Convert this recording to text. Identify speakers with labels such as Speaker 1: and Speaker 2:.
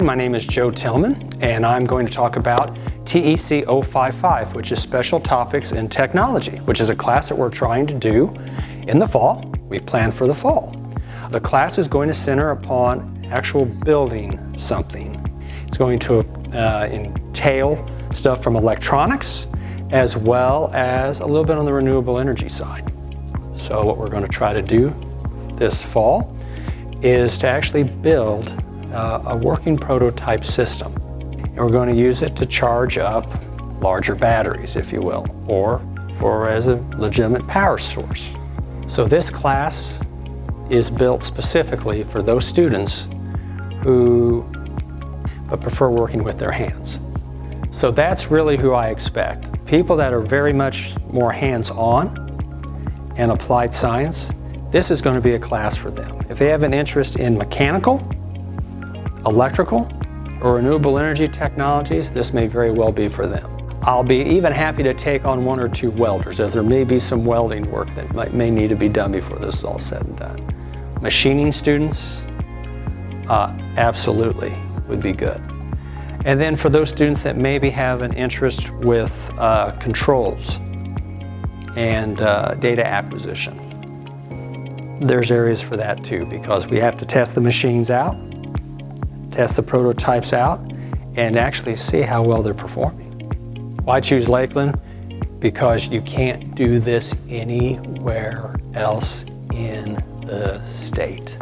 Speaker 1: My name is Joe Tillman, and I'm going to talk about TEC 055, which is Special Topics in Technology, which is a class that we're trying to do in the fall. We plan for the fall. The class is going to center upon actual building something. It's going to entail stuff from electronics, as well as a little bit on the renewable energy side. So what we're going to try to do this fall is to actually build a working prototype system. And we're going to use it to charge up larger batteries, if you will, or as a legitimate power source. So this class is built specifically for those students who prefer working with their hands. So that's really who I expect. People that are very much more hands-on and applied science, this is going to be a class for them. If they have an interest in mechanical, electrical, or renewable energy technologies, this may very well be for them. I'll be even happy to take on one or two welders, as there may be some welding work that may need to be done before this is all said and done. Machining students, absolutely would be good. And then for those students that maybe have an interest with controls and data acquisition, there's areas for that too, because we have to test the machines out, test the prototypes out, and actually see how well they're performing. Why choose Lakeland? Because you can't do this anywhere else in the state.